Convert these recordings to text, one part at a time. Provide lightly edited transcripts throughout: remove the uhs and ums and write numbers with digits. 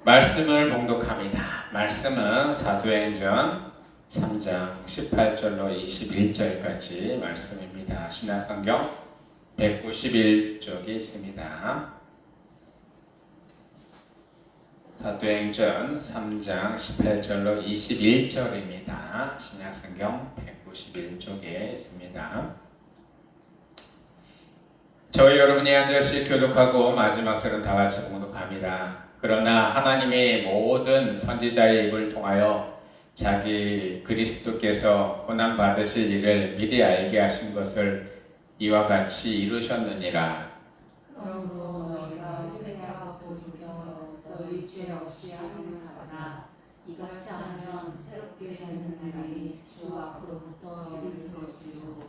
말씀을 봉독합니다. 말씀은 사도행전 3장 18절로 21절까지 말씀입니다. 신약성경 191쪽에 있습니다. 사도행전 3장 18절로 21절입니다. 신약성경 191쪽에 있습니다. 저희 여러분이 한 절씩 교독하고 마지막 절은 다 같이 봉독합니다. 그러나 하나님의 모든 선지자의 입을 통하여 자기 그리스도께서 고난 받으실 일을 미리 알게 하신 것을 이와 같이 이루셨느니라. 그러므로 너희가 회개하고 돌이켜 너희 죄 없이 하느니라. 이같이 하면 새롭게 되는 날이 주 앞으로부터 이를 것이요.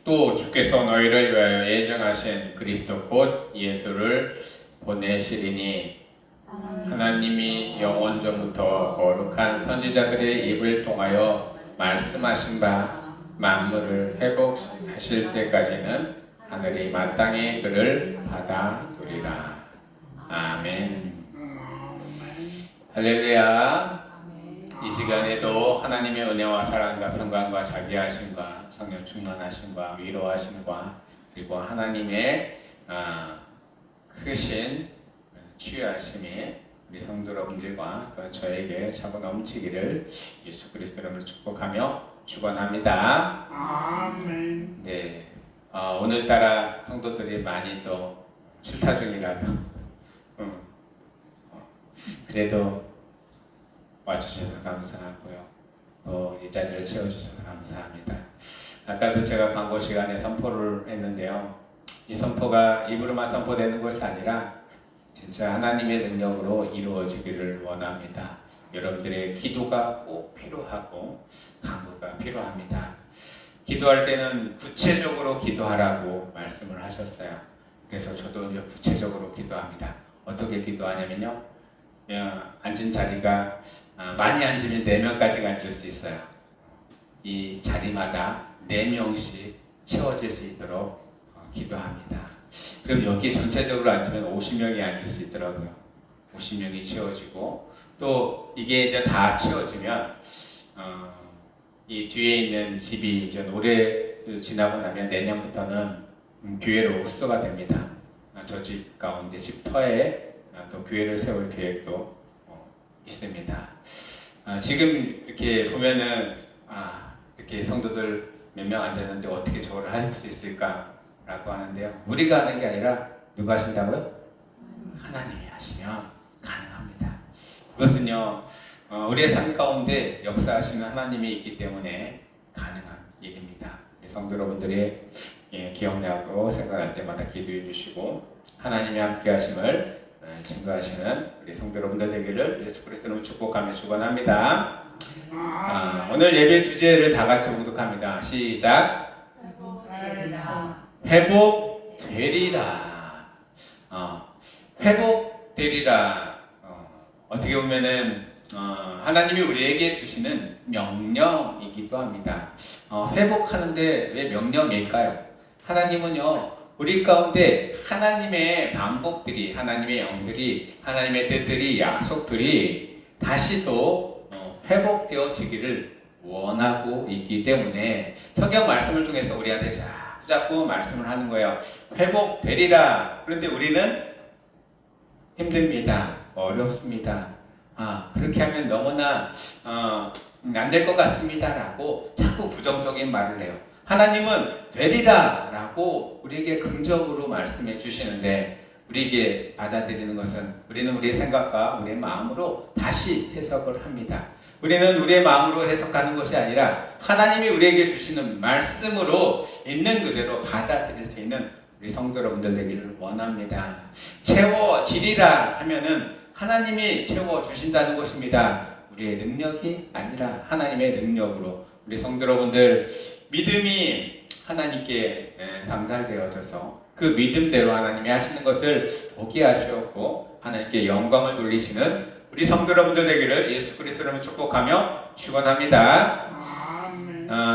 또 주께서 너희를 위하여 예정하신 그리스도 곧 예수를 보내시리니 하나님이 영원전부터 거룩한 선지자들의 입을 통하여 말씀하신 바 만물을 회복하실 때까지는 하늘이 마땅히 그를 받아두리라. 아멘. 할렐루야. 이 시간에도 하나님의 은혜와 사랑과 평강과 자비하심과 성령 충만하심과 위로하심과 그리고 하나님의 크신 치유하심이 우리 성도 여러분들과 또 저에게 차고 넘치기를 예수 그리스도 이름으로 축복하며 축원합니다. 아멘. 네, 오늘따라 성도들이 많이 또 출타 중이라서 그래도 와주셔서 감사하고요. 또 이 자리를 채워주셔서 감사합니다. 아까도 제가 광고 시간에 선포를 했는데요. 이 선포가 입으로만 선포되는 것이 아니라 진짜 하나님의 능력으로 이루어지기를 원합니다. 여러분들의 기도가 꼭 필요하고 간구가 필요합니다. 기도할 때는 구체적으로 기도하라고 말씀을 하셨어요. 그래서 저도 구체적으로 기도합니다. 어떻게 기도하냐면요. 앉은 자리가 많이 앉으면 4명까지 앉을 수 있어요. 이 자리마다 4명씩 채워질 수 있도록 기도합니다. 그럼 여기 전체적으로 앉으면 50명이 앉을 수 있더라고요. 50명이 채워지고 또 이게 이제 다 채워지면 이 뒤에 있는 집이 이제 올해 지나고 나면 내년부터는 교회로 흡수가 됩니다. 저 집 가운데 집터에 또 교회를 세울 계획도 있습니다. 지금 이렇게 보면은 이렇게 성도들 몇 명 안 되는데 어떻게 저를 할 수 있을까? 라고 하는데요. 우리가 하는 게 아니라 누가 하신다고요? 하나님이 하시면 가능합니다. 그것은요, 우리의 삶 가운데 역사하시는 하나님이 있기 때문에 가능한 일입니다. 성도 여러분들이 기억나고 생각할 때마다 기도해 주시고 하나님이 함께 하심을 증거하시는 우리 성도 여러분들 되기를 예수 그리스도로 축복하며 축원합니다. 오늘 예배 주제를 다 같이 봉독합니다. 시작. 회복되리라. 회복되리라. 어떻게 보면은 하나님이 우리에게 주시는 명령이기도 합니다. 회복하는데 왜 명령일까요? 하나님은요, 우리 가운데 하나님의 반복들이, 하나님의 영들이, 하나님의 뜻들이, 약속들이 다시 또 회복되어지기를 원하고 있기 때문에 성경 말씀을 통해서 우리한테 자꾸 말씀을 하는 거예요. 회복되리라. 그런데 우리는 힘듭니다. 어렵습니다. 그렇게 하면 너무나 안 될 것 같습니다. 라고 자꾸 부정적인 말을 해요. 하나님은 되리라 라고 우리에게 긍정으로 말씀해 주시는데 우리에게 받아들이는 것은 우리는 우리의 생각과 우리의 마음으로 다시 해석을 합니다. 우리는 우리의 마음으로 해석하는 것이 아니라 하나님이 우리에게 주시는 말씀으로 있는 그대로 받아들일 수 있는 우리 성도 여러분들 되기를 원합니다. 채워지리라 하면은 하나님이 채워주신다는 것입니다. 우리의 능력이 아니라 하나님의 능력으로 우리 성도 여러분들 믿음이 하나님께 상달되어져서 그 믿음대로 하나님이 하시는 것을 보게 하시었고 하나님께 영광을 돌리시는 우리 성도 여러분들 되기를 예수 그리스도로 축복하며 축원합니다.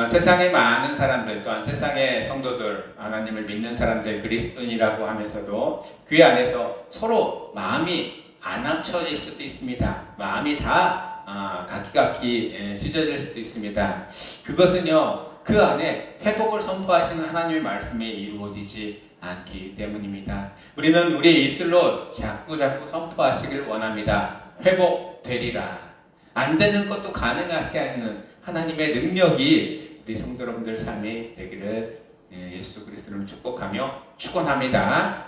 세상의 많은 사람들 또한 세상의 성도들 하나님을 믿는 사람들 그리스도인이라고 하면서도 교회 안에서 서로 마음이 안 합쳐질 수도 있습니다. 마음이 다 각기각기 찢어질 수도 있습니다. 그것은요, 그 안에 회복을 선포하시는 하나님의 말씀이 이루어지지 않기 때문입니다. 우리는 우리의 입술로 자꾸 선포하시길 원합니다. 회복되리라. 안 되는 것도 가능하게 하는 하나님의 능력이 우리 성도 여러분들 삶이 되기를 예수 그리스도를 축복하며 축원합니다.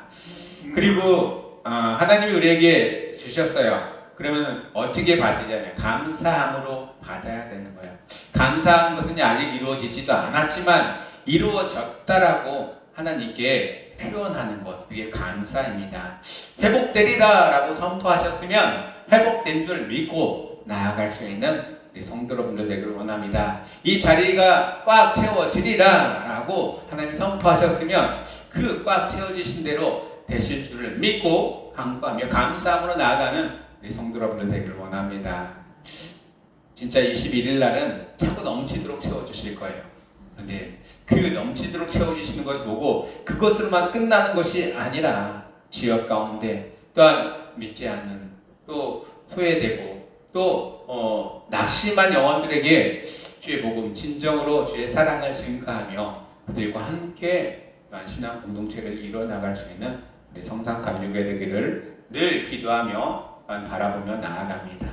그리고 하나님이 우리에게 주셨어요. 그러면 어떻게 받으냐면 감사함으로 받아야 되는 거예요. 감사하는 것은 아직 이루어지지도 않았지만 이루어졌다라고 하나님께 표현하는 것, 그게 감사입니다. 회복되리라 라고 선포하셨으면 회복된 줄 믿고 나아갈 수 있는 우리 성도 여러분들 되기를 원합니다. 이 자리가 꽉 채워지리라 라고 하나님이 선포하셨으면 그 꽉 채워지신 대로 되실 줄을 믿고 간구하며 감사함으로 나아가는 우리 성도 여러분들 되기를 원합니다. 진짜 21일 날은 자꾸 넘치도록 채워주실 거예요. 근데 그 넘치도록 채워주시는 것을 보고 그것으로만 끝나는 것이 아니라 지역 가운데 또한 믿지 않는, 또 소외되고 또 낙심한 영혼들에게 주의 복음 진정으로 주의 사랑을 증거하며 그들과 함께 또한 신앙 공동체를 이뤄나갈 수 있는 우리 성상 감리교회 되기를 늘 기도하며 바라보며 나아갑니다.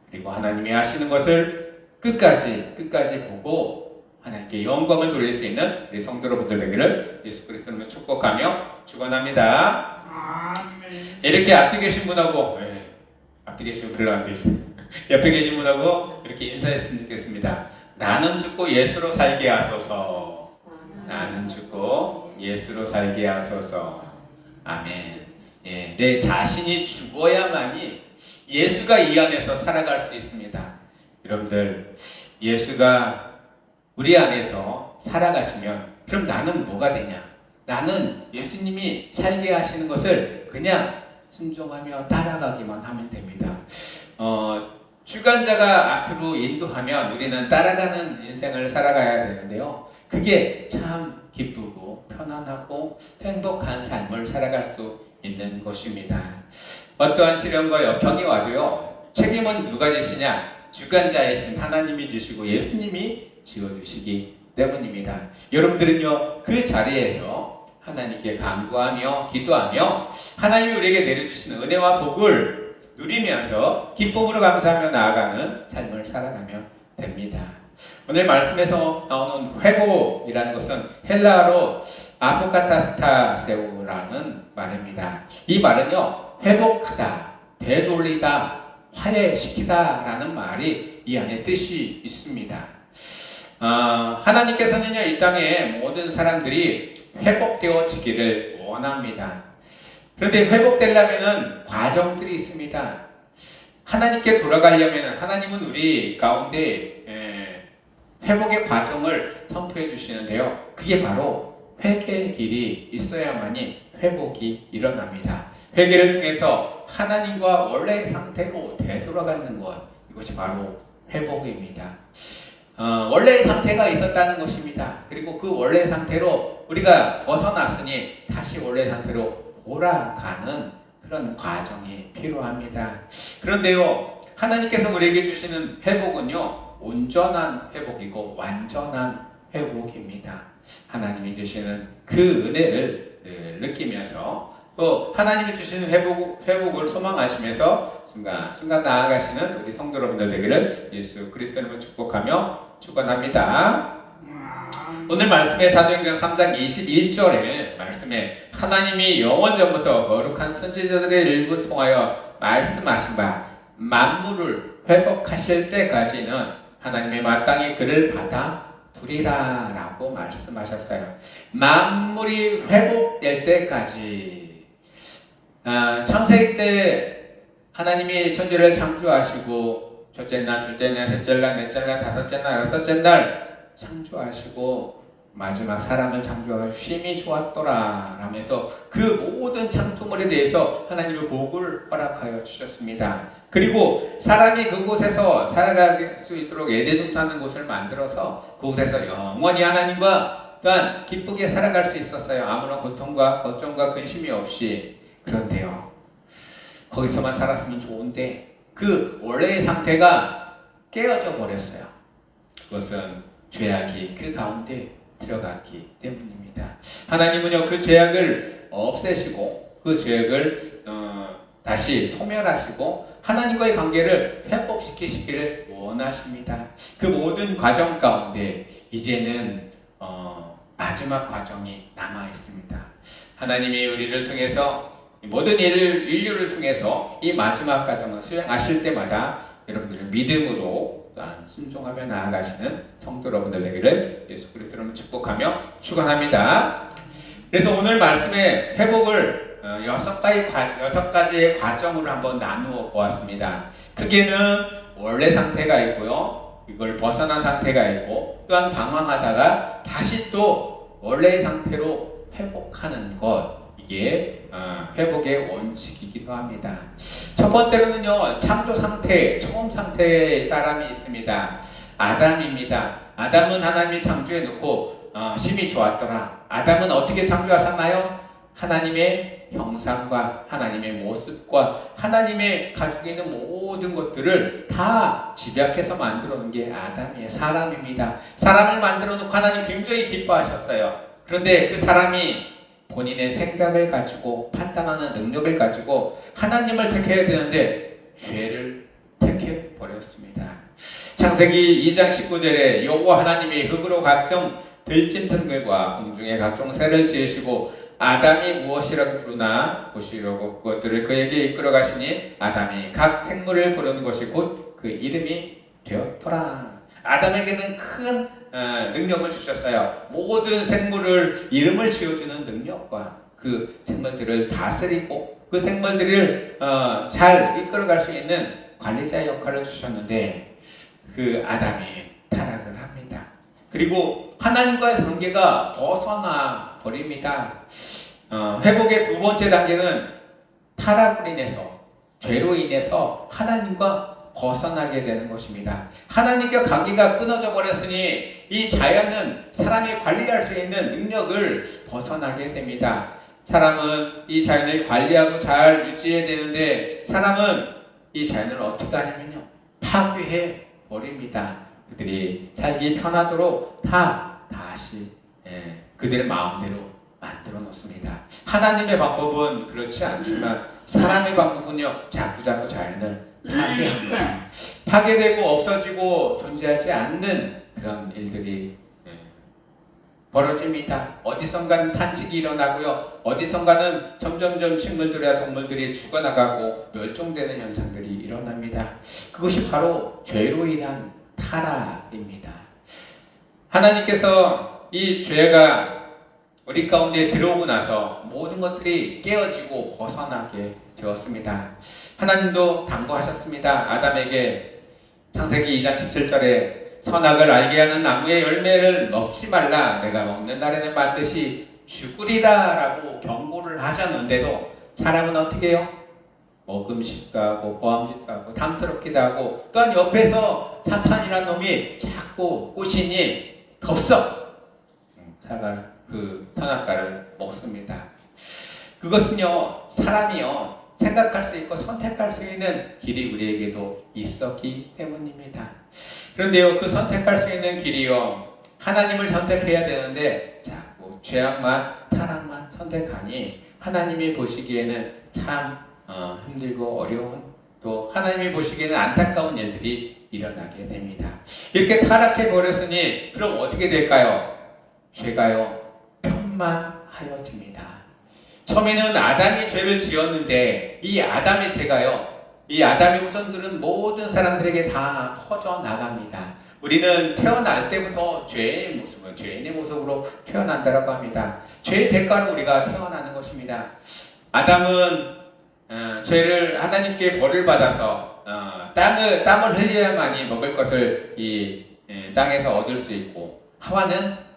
그리고 하나님이 하시는 것을 끝까지 보고 하나님께 영광을 돌릴 수 있는 우리 성도 여러분들 되기를 예수 그리스도로 축복하며 축원합니다. 아멘. 이렇게 앞뒤 계신 분하고 앞뒤 계신 분 별로 안 계시네. 옆에 계신 분하고 이렇게 인사했으면 좋겠습니다. 나는 죽고 예수로 살게 하소서. 나는 죽고 예수로 살게 하소서. 아멘. 내 자신이 죽어야만이 예수가 이 안에서 살아갈 수 있습니다. 여러분들, 예수가 우리 안에서 살아가시면 그럼 나는 뭐가 되냐? 나는 예수님이 살게 하시는 것을 그냥 순종하며 따라가기만 하면 됩니다. 주관자가 앞으로 인도하면 우리는 따라가는 인생을 살아가야 되는데요. 그게 참 기쁘고 편안하고 행복한 삶을 살아갈 수 있는 것입니다. 어떠한 시련과 역경이 와도요, 책임은 누가 지시냐? 주관자이신 하나님이 주시고 예수님이 지어주시기 때문입니다. 여러분들은요, 그 자리에서 하나님께 간구하며 기도하며 하나님이 우리에게 내려주시는 은혜와 복을 누리면서 기쁨으로 감사하며 나아가는 삶을 살아가면 됩니다. 오늘 말씀에서 나오는 회복이라는 것은 헬라어로 아포카타스타세우라는 말입니다. 이 말은요, 회복하다, 되돌리다, 화해시키다 라는 말이 이 안에 뜻이 있습니다. 하나님께서는요, 이 땅에 모든 사람들이 회복되어지기를 원합니다. 그런데 회복되려면 과정들이 있습니다. 하나님께 돌아가려면 하나님은 우리 가운데 회복의 과정을 선포해 주시는데요. 그게 바로 회개의 길이 있어야만이 회복이 일어납니다. 회개를 통해서 하나님과 원래의 상태로 되돌아가는 것, 이것이 바로 회복입니다. 원래의 상태가 있었다는 것입니다. 그리고 그 원래의 상태로 우리가 벗어났으니 다시 원래의 상태로 돌아가는 그런 과정이 필요합니다. 그런데요, 하나님께서 우리에게 주시는 회복은요, 온전한 회복이고 완전한 회복입니다. 하나님이 주시는 그 은혜를 느끼면서 또 하나님이 주시는 회복을 소망하시면서 순간 나아가시는 우리 성도 여러분들 되기를 예수 그리스도로 축복하며 축원합니다. 오늘 말씀의 사도행전 3장 21절의 말씀에 하나님이 영원전부터 거룩한 선지자들의 일부 통하여 말씀하신 바 만물을 회복하실 때까지는 하나님의 마땅히 그를 받아 두리라 라고 말씀하셨어요. 만물이 회복될 때까지, 창세기 때 하나님이 천지를 창조하시고 첫째 날, 둘째 날, 셋째 날, 넷째 날, 다섯째 날, 여섯째 날 창조하시고 마지막 사람을 창조하고 쉼이 좋았더라 라면서 그 모든 창조물에 대해서 하나님의 복을 허락하여 주셨습니다. 그리고 사람이 그곳에서 살아갈 수 있도록 에덴동산하는 곳을 만들어서 그곳에서 영원히 하나님과 또한 기쁘게 살아갈 수 있었어요. 아무런 고통과 걱정과 근심이 없이. 그런데요, 거기서만 살았으면 좋은데 그 원래의 상태가 깨어져 버렸어요. 그것은 죄악이 그 가운데 들어갔기 때문입니다. 하나님은요 그 죄악을 없애시고 그 죄악을 다시 소멸하시고 하나님과의 관계를 회복시키시기를 원하십니다. 그 모든 과정 가운데 이제는 마지막 과정이 남아 있습니다. 하나님이 우리를 통해서 모든 인류를 통해서 이 마지막 과정을 수행하실 때마다 여러분들을 믿음으로 순종하며 나아가시는 성도 여러분들 되기를 예수 그리스도로 축복하며 축원합니다. 그래서 오늘 말씀의 회복을 여섯 가지의 과정으로 한번 나누어 보았습니다. 크게는 원래 상태가 있고요, 이걸 벗어난 상태가 있고, 또한 방황하다가 다시 또 원래의 상태로 회복하는 것, 이게 회복의 원칙이기도 합니다. 첫 번째로는요, 창조 상태, 처음 상태의 사람이 있습니다. 아담입니다. 아담은 하나님이 창조해 놓고 심히 좋았더라. 아담은 어떻게 창조하셨나요? 하나님의 형상과 하나님의 모습과 하나님의 가지고 있는 모든 것들을 다 집약해서 만들어 놓은 게 아담이에요. 사람입니다. 사람을 만들어 놓고 하나님 굉장히 기뻐하셨어요. 그런데 그 사람이 본인의 생각을 가지고 판단하는 능력을 가지고 하나님을 택해야 되는데 죄를 택해 버렸습니다. 창세기 2장 19절에 여호와 하나님이 흙으로 각종 들짐승들과 공중의 각종 새를 지으시고 아담이 무엇이라고 부르나 보시려고 그것들을 그에게 이끌어 가시니 아담이 각 생물을 부르는 것이 곧 그 이름이 되었더라. 아담에게는 큰 능력을 주셨어요. 모든 생물을 이름을 지어주는 능력과 그 생물들을 다스리고 그 생물들을 잘 이끌어갈 수 있는 관리자 역할을 주셨는데 그 아담이 타락을 합니다. 그리고 하나님과의 관계가 벗어나 버립니다. 회복의 두 번째 단계는 타락으로 인해서, 죄로 인해서 하나님과 벗어나게 되는 것입니다. 하나님과 관계가 끊어져 버렸으니 이 자연은 사람이 관리할 수 있는 능력을 벗어나게 됩니다. 사람은 이 자연을 관리하고 잘 유지해야 되는데 사람은 이 자연을 어떻게 하냐면요, 파괴해 버립니다. 그들이 살기 편하도록 다시 그들의 마음대로 만들어 놓습니다. 하나님의 방법은 그렇지 않지만 사람의 방법은요, 자꾸 자연을 파괴합니다. 파괴되고 없어지고 존재하지 않는 그런 일들이 벌어집니다. 어디선가는 탄식이 일어나고요, 어디선가는 점점점 식물들이나 동물들이 죽어나가고 멸종되는 현상들이 일어납니다. 그것이 바로 죄로 인한 타락입니다. 하나님께서 이 죄가 우리 가운데 들어오고 나서 모든 것들이 깨어지고 벗어나게 되었습니다. 하나님도 당부하셨습니다. 아담에게 창세기 2장 17절에 선악을 알게 하는 나무의 열매를 먹지 말라, 내가 먹는 날에는 반드시 죽으리라 라고 경고를 하셨는데도 사람은 어떻게 해요? 먹음직도 하고 보암직도 하고 탐스럽기도 하고, 또한 옆에서 사탄이라는 놈이 자꾸 꼬시니 덥석 그 선악과를 먹습니다. 그것은요, 사람이요 생각할 수 있고 선택할 수 있는 길이 우리에게도 있었기 때문입니다. 그런데요, 그 선택할 수 있는 길이요, 하나님을 선택해야 되는데 자꾸 죄악만 타락만 선택하니 하나님이 보시기에는 참 힘들고 어려운, 또 하나님이 보시기에는 안타까운 일들이 일어나게 됩니다. 이렇게 타락해 버렸으니 그럼 어떻게 될까요? 죄가요 편만하여집니다. 처음에는 아담이 죄를 지었는데 이 아담의 죄가요, 이 아담의 후손들은 모든 사람들에게 다 퍼져나갑니다. 우리는 태어날 때부터 죄의 모습은 죄인의 모습으로 태어난다고 합니다. 죄의 대가로 우리가 태어나는 것입니다. 아담은 죄를 하나님께 벌을 받아서 땀을 흘려야만이 먹을 것을 이 땅에서 얻을 수 있고, 하와는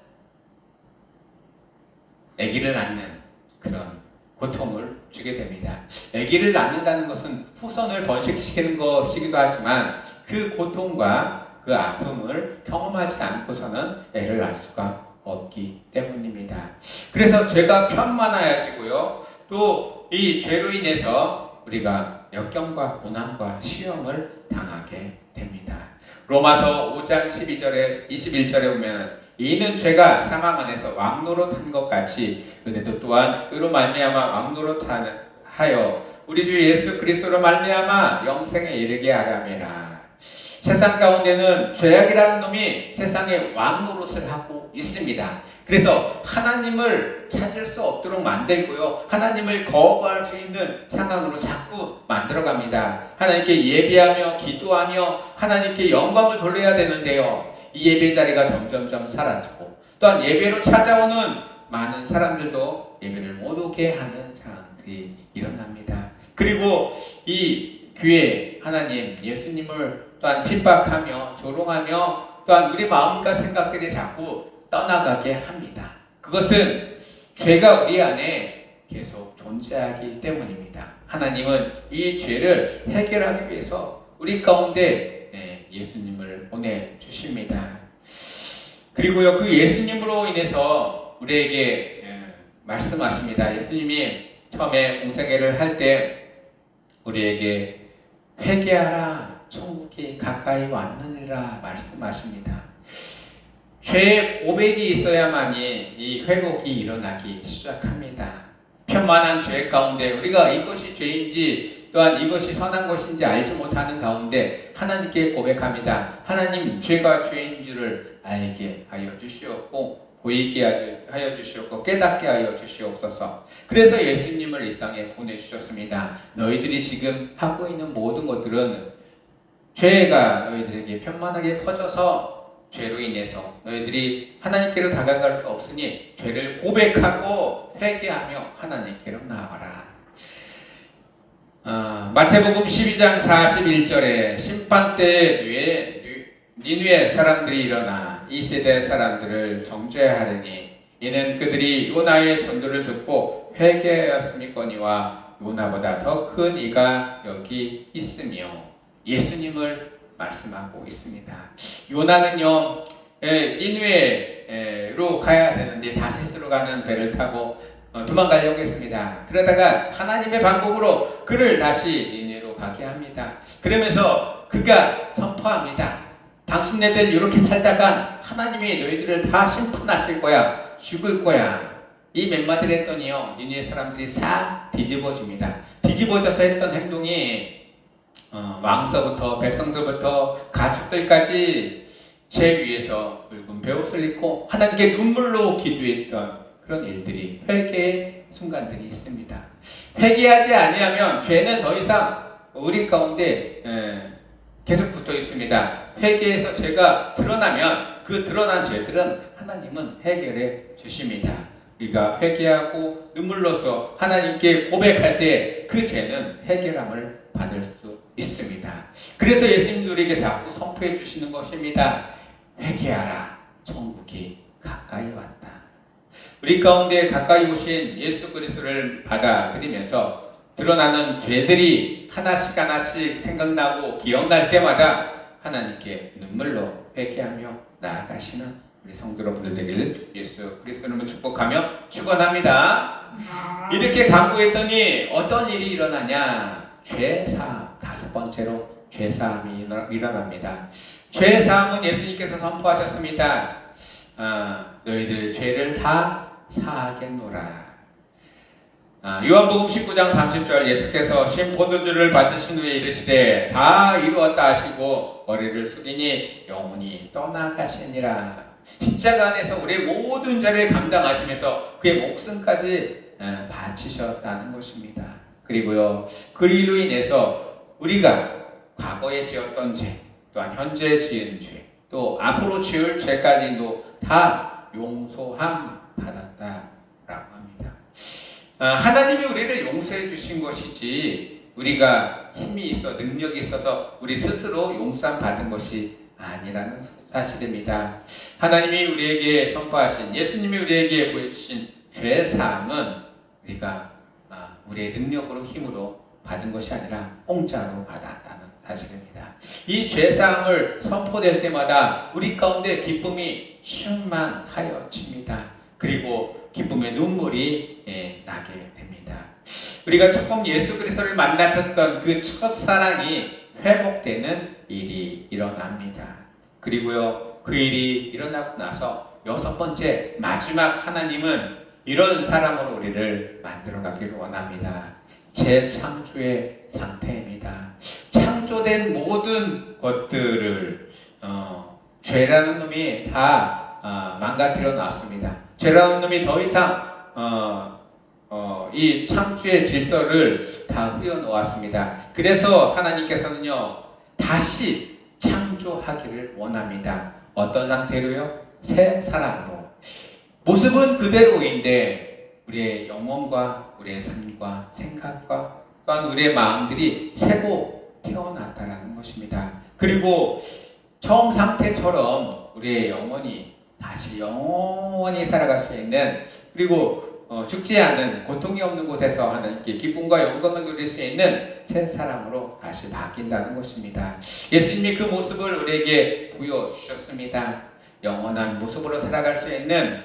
아기를 낳는 그런 고통을 주게 됩니다. 아기를 낳는다는 것은 후손을 번식시키는 것이기도 하지만 그 고통과 그 아픔을 경험하지 않고서는 애를 낳을 수가 없기 때문입니다. 그래서 죄가 편만해지고요, 또 이 죄로 인해서 우리가 역경과 고난과 시험을 당하게 됩니다. 로마서 5장 12절에 21절에 보면 이는 죄가 사망 안에서 왕노릇한 것 같이 은혜도 또한 의로 말미암아 왕노릇하여 우리 주 예수 그리스도로 말미암아 영생에 이르게 하라매라. 세상 가운데는 죄악이라는 놈이 세상에 왕노릇을 하고 있습니다. 그래서 하나님을 찾을 수 없도록 만들고요, 하나님을 거부할 수 있는 상황으로 자꾸 만들어갑니다. 하나님께 예배하며 기도하며 하나님께 영광을 돌려야 되는데요, 이 예배 자리가 점점점 사라지고 또한 예배로 찾아오는 많은 사람들도 예배를 못 오게 하는 상황들이 일어납니다. 그리고 이 교회 하나님 예수님을 또한 핍박하며 조롱하며 또한 우리 마음과 생각들이 자꾸 떠나가게 합니다. 그것은 죄가 우리 안에 계속 존재하기 때문입니다. 하나님은 이 죄를 해결하기 위해서 우리 가운데 예수님을 보내주십니다. 그리고요, 그 예수님으로 인해서 우리에게 말씀하십니다. 예수님이 처음에 공생애를 할 때 우리에게 회개하라, 천국이 가까이 왔느니라 말씀하십니다. 죄의 고백이 있어야만이 이 회복이 일어나기 시작합니다. 편만한 죄 가운데 우리가 이것이 죄인지 또한 이것이 선한 것인지 알지 못하는 가운데 하나님께 고백합니다. 하나님, 죄가 죄인 줄을 알게 하여 주시옵고 보이게 하여 주시옵고 깨닫게 하여 주시옵소서. 그래서 예수님을 이 땅에 보내주셨습니다. 너희들이 지금 하고 있는 모든 것들은 죄가 너희들에게 편만하게 퍼져서 죄로 인해서 너희들이 하나님께로 다가갈 수 없으니 죄를 고백하고 회개하며 하나님께로 나아가라. 마태복음 12장 41절에 심판때에 니느웨 사람들이 일어나 이 세대 사람들을 정죄하리니 이는 그들이 요나의 전도를 듣고 회개하였음이거니와 요나보다 더 큰 이가 여기 있으며 예수님을 말씀하고 있습니다. 요나는요, 니느웨로 가야 되는데 다셋으로 가는 배를 타고 도망가려고 했습니다. 그러다가 하나님의 방법으로 그를 다시 니느웨로 가게 합니다. 그러면서 그가 선포합니다. 당신네들 이렇게 살다간 하나님이 너희들을 다 심판하실 거야, 죽을 거야. 이 몇 마디를 했더니요, 니느웨 사람들이 싹 뒤집어집니다. 뒤집어져서 했던 행동이 왕서부터 백성들부터 가축들까지 죄 위에서 붉은 베옷을 입고 하나님께 눈물로 기도했던 그런 일들이, 회개의 순간들이 있습니다. 회개하지 아니하면 죄는 더 이상 우리 가운데 계속 붙어 있습니다. 회개해서 죄가 드러나면 그 드러난 죄들은 하나님은 해결해 주십니다. 우리가 회개하고 눈물로써 하나님께 고백할 때 그 죄는 해결함을 받을 수 있습니다. 그래서 예수님도 우리에게 자꾸 선포해 주시는 것입니다. 회개하라, 천국이 가까이 왔다. 우리 가운데 가까이 오신 예수 그리스도를 받아들이면서 드러나는 죄들이 하나씩 하나씩 생각나고 기억날 때마다 하나님께 눈물로 회개하며 나아가시는 우리 성도 여러분들 되기를 예수 그리스도로 축복하며 축원합니다. 이렇게 간구했더니 어떤 일이 일어나냐? 죄사함, 다섯 번째로 죄사함이 일어납니다. 죄사함은 예수님께서 선포하셨습니다. 너희들 죄를 다 사하겠노라. 요한복음 19장 30절 예수께서 신 포도주를 받으신 후에 이르시되 다 이루었다 하시고 머리를 숙이니 영혼이 떠나가시니라. 십자가 안에서 우리의 모든 죄를 감당하시면서 그의 목숨까지 바치셨다는 것입니다. 그리고요, 그 일로 인해서 우리가 과거에 지었던 죄, 또한 현재 지은 죄, 또 앞으로 지을 죄까지도 다 용서함 받았다라고 합니다. 하나님이 우리를 용서해 주신 것이지 우리가 힘이 있어 능력이 있어서 우리 스스로 용서함 받은 것이 아니라는 사실입니다. 하나님이 우리에게 선포하신, 예수님이 우리에게 보여주신 죄사함은 우리가 우리의 능력으로 힘으로 받은 것이 아니라 공짜로 받았다는 사실입니다. 이 죄사함을 선포될 때마다 우리 가운데 기쁨이 충만하여집니다. 그리고 기쁨의 눈물이 나게 됩니다. 우리가 처음 예수 그리스도를 만났던 그 첫사랑이 회복되는 일이 일어납니다. 그리고요, 그 일이 일어나고 나서 여섯 번째, 마지막 하나님은 이런 사람으로 우리를 만들어 가기를 원합니다. 재창조의 상태입니다. 창조된 모든 것들을 죄라는 놈이 다 망가뜨려 놨습니다. 죄라는 놈이 더 이상 이 창조의 질서를 다 흐려 놓았습니다. 그래서 하나님께서는요, 다시 창조하기를 원합니다. 어떤 상태로요? 새 사람으로. 모습은 그대로인데 우리의 영혼과 우리의 삶과 생각과 또한 우리의 마음들이 새로 태어났다라는 것입니다. 그리고 처음 상태처럼 우리의 영혼이 다시 영원히 살아갈 수 있는, 그리고 죽지 않는, 고통이 없는 곳에서 하나님께 기쁨과 영광을 누릴 수 있는 새 사람으로 다시 바뀐다는 것입니다. 예수님이 그 모습을 우리에게 보여주셨습니다. 영원한 모습으로 살아갈 수 있는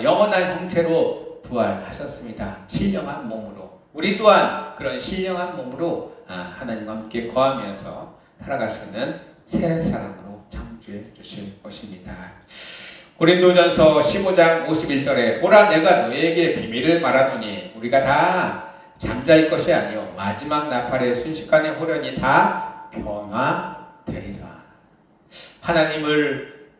영원한 형체로 부활하셨습니다. 신령한 몸으로. 우리 또한 그런 신령한 몸으로 하나님과 함께 거하면서 살아갈 수 있는 새 사람으로 창조해 주실 것입니다. 고린도전서 15장 51절에 보라, 내가 너희에게 비밀을 말하노니 우리가 다 잠자일 것이 아니요 마지막 나팔의 순식간에 호련히 다 변화되리라.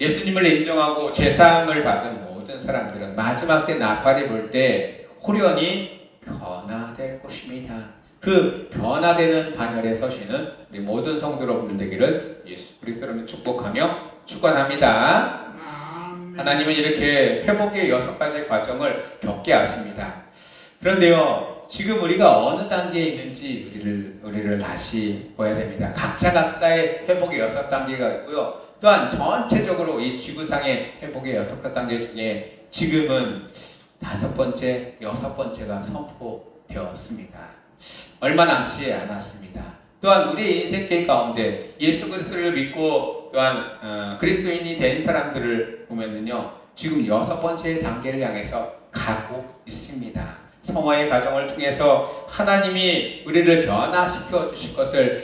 예수님을 인정하고 죄사함을 받은 모든 사람들은 마지막 때 나팔이 불 때 호련히 변화될 것입니다. 그 변화되는 반열에 서시는 우리 모든 성도 여러분들 되기를 예수 그리스도로 축복하며 축원합니다. 하나님은 이렇게 회복의 6가지 과정을 겪게 하십니다. 그런데요, 지금 우리가 어느 단계에 있는지 우리를 다시 봐야 됩니다. 각자의 회복의 6단계가 있고요. 또한 전체적으로 이 지구상의 회복의 6단계 중에 지금은 5번째, 6번째가 선포되었습니다. 얼마 남지 않았습니다. 또한 우리의 인생길 가운데 예수 그리스도를 믿고 또한 그리스도인이 된 사람들을 보면은요, 지금 6번째 단계를 향해서 가고 있습니다. 성화의 과정을 통해서 하나님이 우리를 변화시켜 주실 것을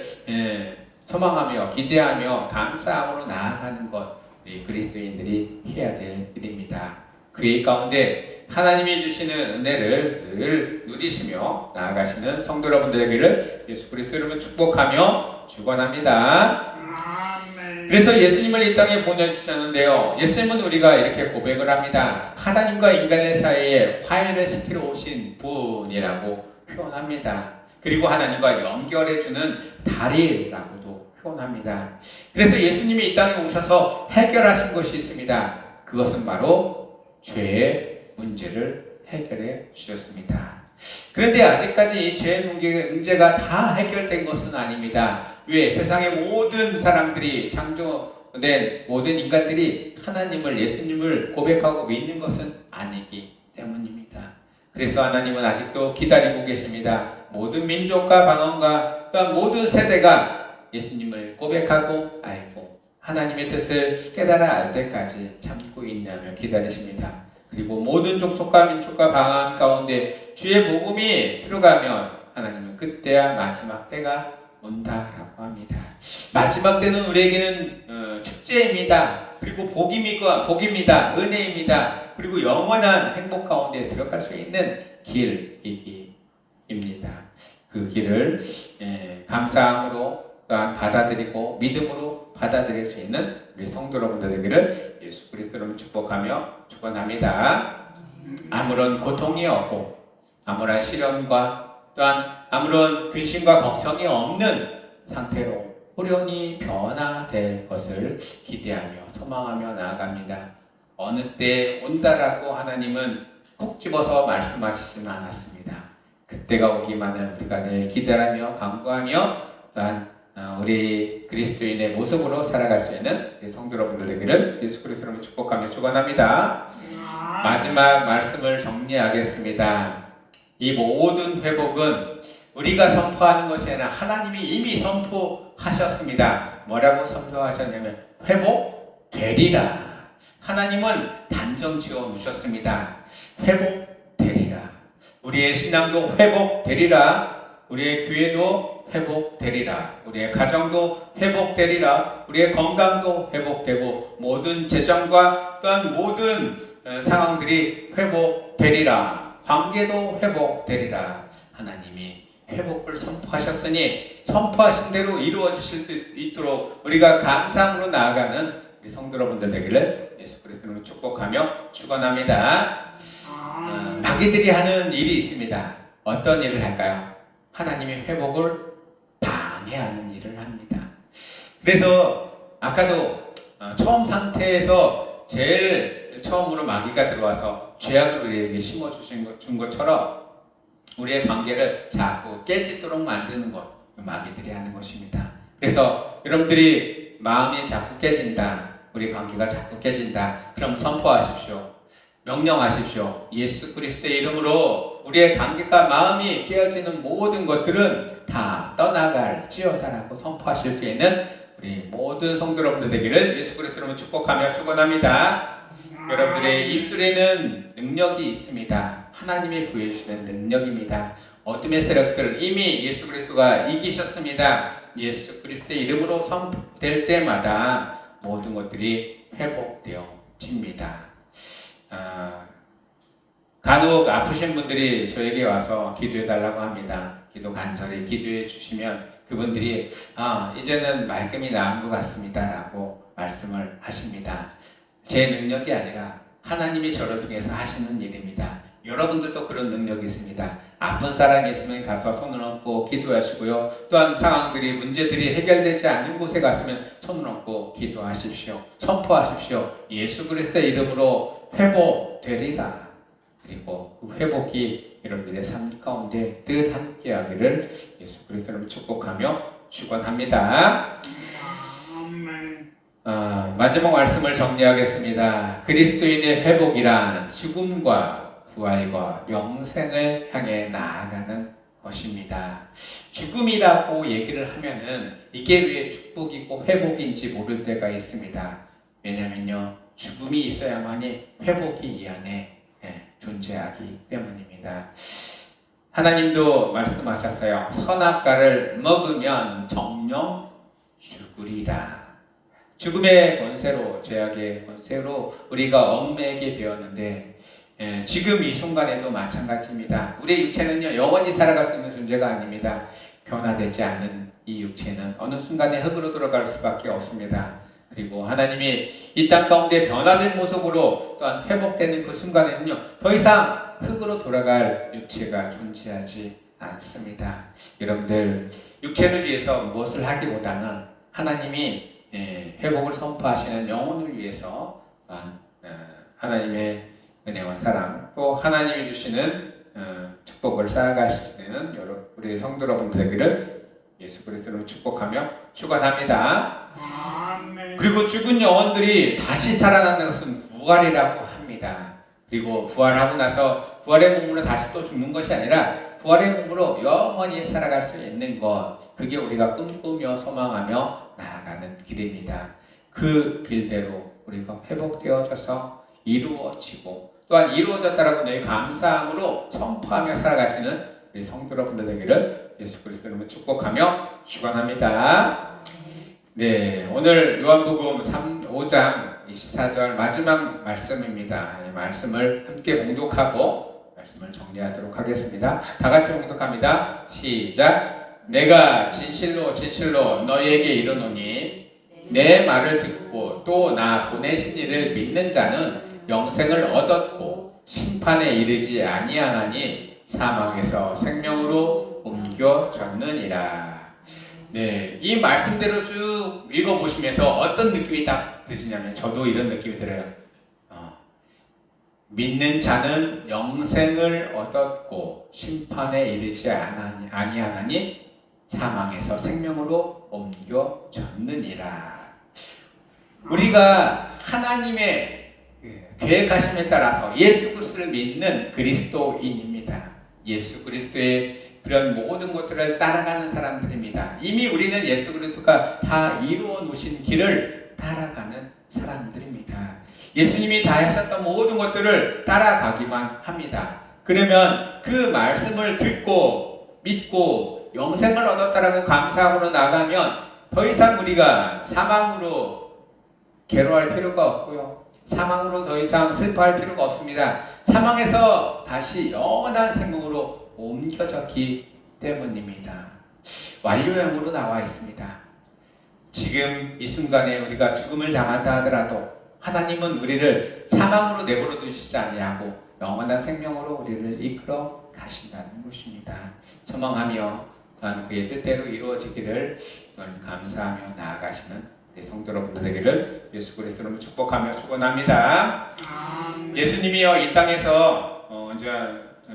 소망하며 기대하며 감사함으로 나아가는 것, 우리 그리스도인들이 해야 될 일입니다. 그 일 가운데 하나님이 주시는 은혜를 늘 누리시며 나아가시는 성도 여러분들 되기를 예수 그리스도 이름으로 축복하며 축원합니다. 그래서 예수님을 이 땅에 보내주셨는데요, 예수님은 우리가 이렇게 고백을 합니다. 하나님과 인간의 사이에 화해를 시키러 오신 분이라고 표현합니다. 그리고 하나님과 연결해주는 다리라고도 표현합니다. 그래서 예수님이 이 땅에 오셔서 해결하신 것이 있습니다. 그것은 바로 죄의 문제를 해결해 주셨습니다. 그런데 아직까지 이 죄의 문제가 다 해결된 것은 아닙니다. 왜? 세상의 모든 사람들이, 창조된 모든 인간들이 하나님을, 예수님을 고백하고 믿는 것은 아니기 때문입니다. 그래서 하나님은 아직도 기다리고 계십니다. 모든 민족과 방언과 또한 모든 세대가 예수님을 고백하고 알고 하나님의 뜻을 깨달아 알 때까지 참고 있냐며 기다리십니다. 그리고 모든 족속과 민족과 방언 가운데 주의 복음이 들어가면 하나님은 그때야 마지막 때가 온다라고 합니다. 마지막 때는 우리에게는 축제입니다. 그리고 복입니다. 은혜입니다. 그리고 영원한 행복 가운데 들어갈 수 있는 길입니다. 그 길을 감사함으로 또한 받아들이고 믿음으로 받아들일 수 있는 우리 성도 여러분들 되기를 예수 그리스도로 축복하며 축원합니다. 아무런 고통이 없고 아무런 시련과 또한 아무런 근심과 걱정이 없는 상태로 호련히 변화될 것을 기대하며 소망하며 나아갑니다. 어느 때 온다라고 하나님은 콕 집어서 말씀하시지는 않았습니다. 그때가 오기만을 우리가 늘 기대하며 간구하며 또한 우리 그리스도인의 모습으로 살아갈 수 있는 성도 여러분들 되기를 예수 그리스도로 축복하며 축원합니다. 마지막 말씀을 정리하겠습니다. 이 모든 회복은 우리가 선포하는 것이 아니라 하나님이 이미 선포하셨습니다. 뭐라고 선포하셨냐면 회복되리라. 하나님은 단정 지어 놓으셨습니다. 회복되리라. 우리의 신앙도 회복되리라. 우리의 교회도 회복되리라. 우리의 가정도 회복되리라. 우리의 건강도 회복되고 모든 재정과 또한 모든 상황들이 회복되리라. 관계도 회복되리라. 하나님이 회복을 선포하셨으니 선포하신 대로 이루어 주실 수 있도록 우리가 감사함으로 나아가는 우리 성도 여러분들 되기를 예수 그리스도로 축복하며 축원합니다. 마귀들이 하는 일이 있습니다. 어떤 일을 할까요? 하나님의 회복을 방해하는 일을 합니다. 그래서 아까도 처음 상태에서 제일 처음으로 마귀가 들어와서 죄악을 우리에게 심어준 것처럼 우리의 관계를 자꾸 깨지도록 만드는 것, 마귀들이 하는 것입니다. 그래서 여러분들이 마음이 자꾸 깨진다, 우리 관계가 자꾸 깨진다, 그럼 선포하십시오. 명령하십시오. 예수 그리스도의 이름으로 우리의 관계가 마음이 깨어지는 모든 것들은 다 떠나갈지어다라고 선포하실 수 있는 우리 모든 성도 여러분들 되기를 예수 그리스도로 축복하며 축원합니다. 여러분들의 입술에는 능력이 있습니다. 하나님이 부여주시는 능력입니다. 어둠의 세력들 이미 예수 그리스도가 이기셨습니다. 예수 그리스도의 이름으로 선포될 때마다 모든 것들이 회복되어집니다. 간혹 아프신 분들이 저에게 와서 기도해 달라고 합니다. 기도 간절히 기도해 주시면 그분들이 이제는 말끔히 나은 것 같습니다 라고 말씀을 하십니다. 제 능력이 아니라 하나님이 저를 통해서 하시는 일입니다. 여러분들도 그런 능력이 있습니다. 아픈 사람이 있으면 가서 손을 얹고 기도하시고요. 또한 상황들이 문제들이 해결되지 않는 곳에 갔으면 손을 얹고 기도하십시오. 선포하십시오. 예수 그리스도의 이름으로 회복되리라. 그리고 그 회복이 여러분들의 삶 가운데 늘 함께하기를 예수 그리스도로 축복하며 축원합니다. 마지막 말씀을 정리하겠습니다. 그리스도인의 회복이란 죽음과 부활과 영생을 향해 나아가는 것입니다. 죽음이라고 얘기를 하면은 이게 왜 축복이고 회복인지 모를 때가 있습니다. 왜냐면요, 죽음이 있어야만이 회복이 이 안에 존재하기 때문입니다. 하나님도 말씀하셨어요. 선악과를 먹으면 정령 죽으리라. 죽음의 권세로, 죄악의 권세로 우리가 얽매이게 되었는데 지금 이 순간에도 마찬가지입니다. 우리의 육체는요, 영원히 살아갈 수 있는 존재가 아닙니다. 변화되지 않는 이 육체는 어느 순간에 흙으로 돌아갈 수밖에 없습니다. 그리고 하나님이 이 땅 가운데 변화된 모습으로 또한 회복되는 그 순간에는요, 더 이상 흙으로 돌아갈 육체가 존재하지 않습니다. 여러분들, 육체를 위해서 무엇을 하기보다는 하나님이 회복을 선포하시는 영혼을 위해서 하나님의 은혜와 사랑, 또 하나님이 주시는 축복을 쌓아가시는 우리 성도 여러분 되기를 예수 그리스도로 축복하며 축원합니다. 그리고 죽은 영혼들이 다시 살아나는 것은 부활이라고 합니다. 그리고 부활하고 나서 부활의 몸으로 다시 또 죽는 것이 아니라 부활의 몸으로 영원히 살아갈 수 있는 것, 그게 우리가 꿈꾸며 소망하며 나아가는 길입니다. 그 길대로 우리가 회복되어져서 이루어지고 또한 이루어졌다라고 늘 감사함으로 선포하며 살아가시는 우리 성도 여러분들 되기를 예수 그리스도로 축복하며 축원합니다. 네, 오늘 요한복음 5장 24절 마지막 말씀입니다. 이 말씀을 함께 봉독하고 말씀을 정리하도록 하겠습니다. 다 같이 봉독합니다. 시작. 내가 진실로 진실로 너희에게 이르노니 내 말을 듣고 또 나 보내신 이를 믿는 자는 영생을 얻었고 심판에 이르지 아니하나니 사망에서 생명으로 옮겨졌느니라. 네, 이 말씀대로 쭉 읽어보시면서 어떤 느낌이 딱 드시냐면 저도 이런 느낌이 들어요. 믿는 자는 영생을 얻었고 심판에 이르지 아니하나니 사망에서 생명으로 옮겨졌느니라. 우리가 하나님의 계획하심에 따라서 예수 그리스도를 믿는 그리스도인입니다. 예수 그리스도의 그런 모든 것들을 따라가는 사람들입니다. 이미 우리는 예수 그리스도가 다 이루어 놓으신 길을 따라가는 사람들입니다. 예수님이 다 하셨던 모든 것들을 따라가기만 합니다. 그러면 그 말씀을 듣고 믿고 영생을 얻었다라고 감사함으로 나가면 더 이상 우리가 사망으로 괴로워할 필요가 없고요. 사망으로 더 이상 슬퍼할 필요가 없습니다. 사망에서 다시 영원한 생명으로 옮겨졌기 때문입니다. 완료형으로 나와 있습니다. 지금 이 순간에 우리가 죽음을 당한다 하더라도 하나님은 우리를 사망으로 내버려 두시지 아니하고 영원한 생명으로 우리를 이끌어 가신다는 것입니다. 소망하며 또한 그의 뜻대로 이루어지기를 감사하며 나아가시는 우리 성도 여러분들 되기를 예수 그리스도로 축복하며 축원합니다. 예수님이요 이 땅에서 이제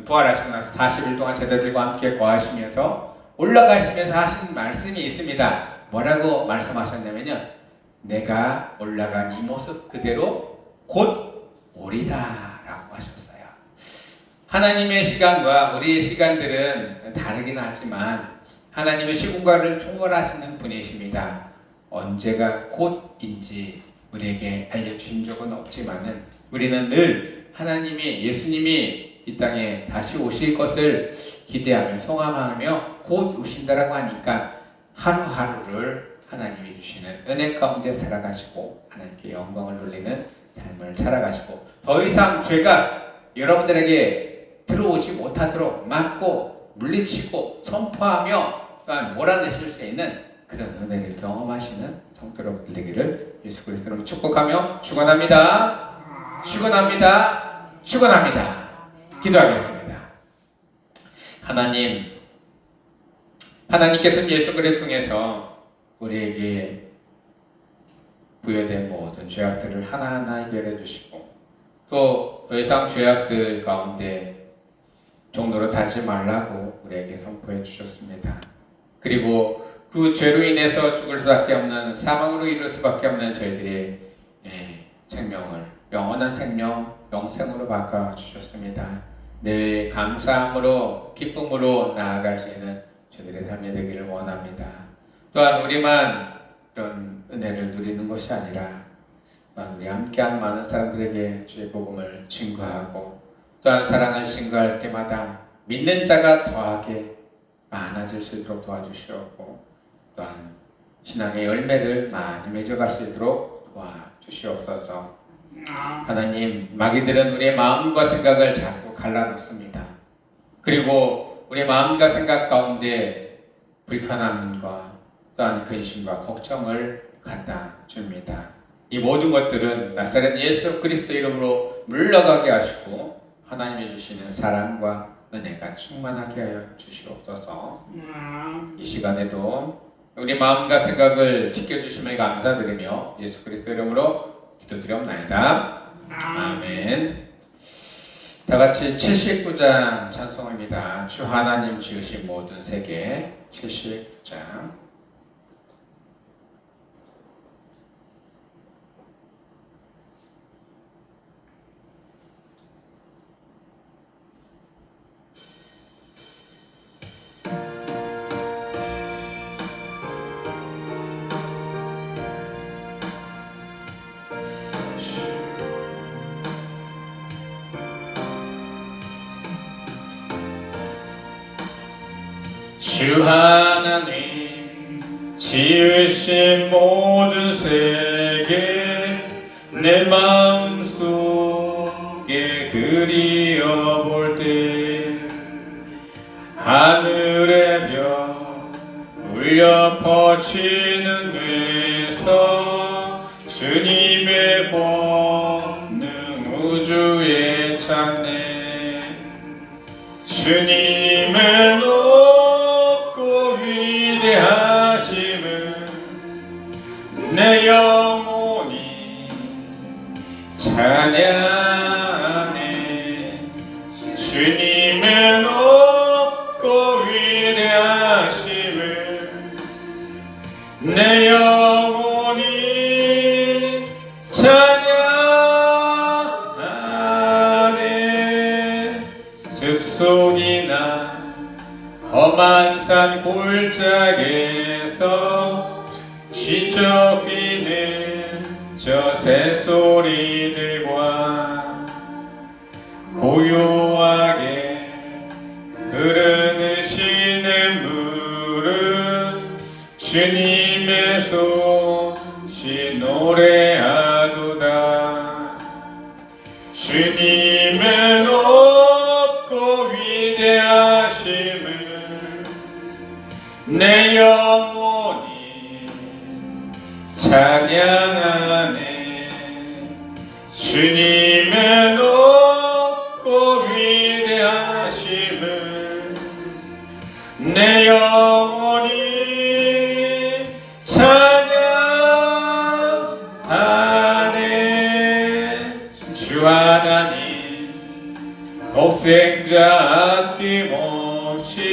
부활하시고 나서 40일 동안 제자들과 함께 거하시면서 올라가시면서 하신 말씀이 있습니다. 뭐라고 말씀하셨냐면요, 내가 올라간 이 모습 그대로 곧 오리라 라고 하셨어요. 하나님의 시간과 우리의 시간들은 다르긴 하지만 하나님은 시공간을 초월하시는 분이십니다. 언제가 곧인지 우리에게 알려주신 적은 없지만은 우리는 늘 하나님이, 예수님이 이 땅에 다시 오실 것을 기대하며 소망하며 곧 오신다라고 하니까 하루하루를 하나님이 주시는 은혜 가운데 살아가시고 하나님께 영광을 돌리는 삶을 살아가시고 더 이상 죄가 여러분들에게 들어오지 못하도록 막고 물리치고 선포하며 또한 몰아내실 수 있는 그런 은혜를 경험하시는 성도 여러분들 되기를 예수 그리스도로 축복하며 축원합니다. 축원합니다. 축원합니다. 기도하겠습니다. 하나님께서는 예수 그리스도를 통해서 우리에게 부여된 모든 죄악들을 하나하나 해결해 주시고 또 더 이상 죄악들 가운데 종로로 타지 말라고 우리에게 선포해 주셨습니다. 그리고 그 죄로 인해서 죽을 수밖에 없는, 사망으로 이룰 수밖에 없는 저희들의 생명을 영원한 생명, 영생으로 바꿔 주셨습니다. 늘 감사함으로 기쁨으로 나아갈 수 있는 저희들의 삶이 되기를 원합니다. 또한 우리만 이런 은혜를 누리는 것이 아니라 또한 우리 함께한 많은 사람들에게 주의 복음을 증거하고 또한 사랑을 증거할 때마다 믿는 자가 더하게 많아질 수 있도록 도와주시옵고 또한 신앙의 열매를 많이 맺어갈 수 있도록 도와주시옵소서. 하나님, 마귀들은 우리의 마음과 생각을 자꾸 갈라놓습니다. 그리고 우리의 마음과 생각 가운데 불편함과 또한 근심과 걱정을 갖다 줍니다. 이 모든 것들은 나사렛 예수 그리스도 이름으로 물러가게 하시고 하나님이 주시는 사랑과 은혜가 충만하게 하여 주시옵소서. 이 시간에도 우리 마음과 생각을 지켜주심을 감사드리며 예수 그리스도 이름으로 기도드리옵나이다. 아멘. 다같이 79장 찬송입니다. 주 하나님 지으신 모든 세계 79장. 주 하나님 지으신 모든 세계 내 마음속에 그리어볼 때 하늘의 별 울려 퍼지는 데서 주님의 권능 우주에 찾네. 주님의 위대하심은 내 영혼이 찬양하네. 주님의 높고 위대하심을 내 영혼이 찬양하네. 숲속이나 험한 산 골짜기에서 지저귀는 저 새소리들과 고요하게 주님의 솜씨 노래하도다. 주님의 높고 위대하심을 내 영혼이 찬양하네. 주님의 높고 위대하심을 내 영혼이 찬양하네. 주 하나님 독생자 아낌없이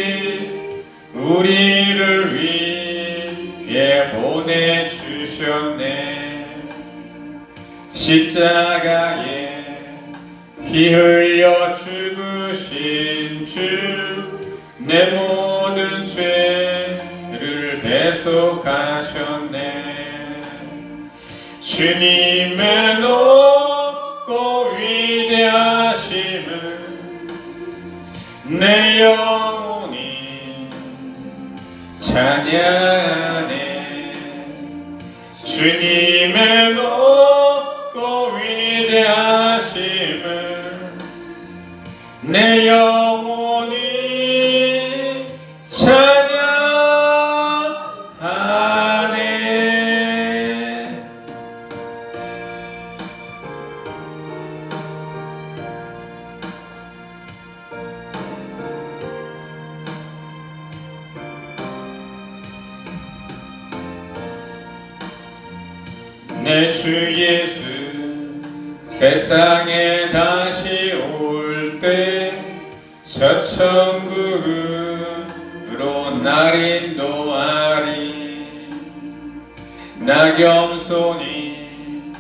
우리를 위해 보내주셨네. 십자가에 피 흘려 죽으신 주 내 모든 죄를 대속하셨네. 주님의 높고 위대하심을 내 영혼이 찬양하네. 주님의 높고 위대하심을 내 영혼이 찬양하네. 내 주 예수 세상에 다시 올 때 저 천국으로 날 인도하리. 나 겸손히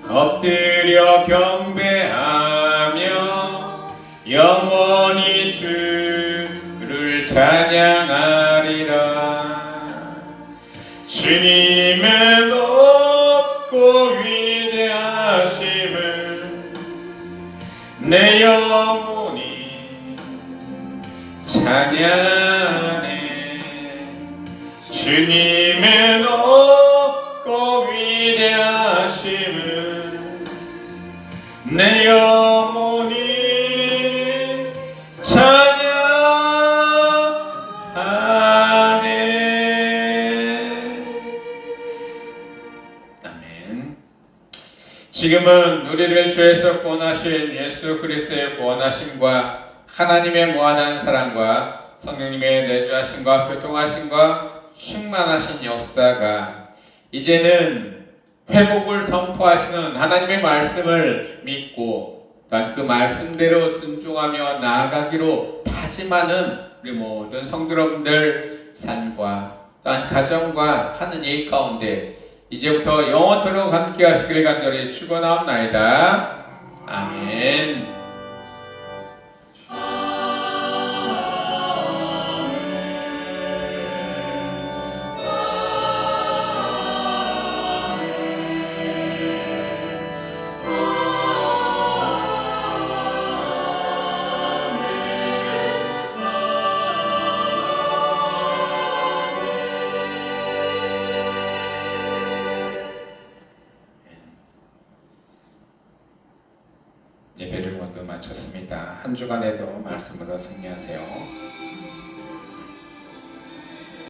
엎드려 경배하며 영원히 주를 찬양하리라. 주님의 높고 위대하심을 내 영혼이 찬양하네. 주님의 높고 위대하심을 내 영혼이 찬양하네. 아멘. 지금은 우리를 죄에서 구원하신 예수 그리스도의 구원하심과 하나님의 무한한 사랑과 성령님의 내주하심과 교통하심과 충만하신 역사가 이제는 회복을 선포하시는 하나님의 말씀을 믿고 또한 그 말씀대로 순종하며 나아가기로 다짐하는 우리 모든 성도 여러분들 삶과 또한 가정과 하는 일 가운데 이제부터 영원토록 함께 하시길 간절히 축원하옵나이다. 아멘. 예배를 모두 마쳤습니다. 한 주간에도 말씀으로 승리하세요.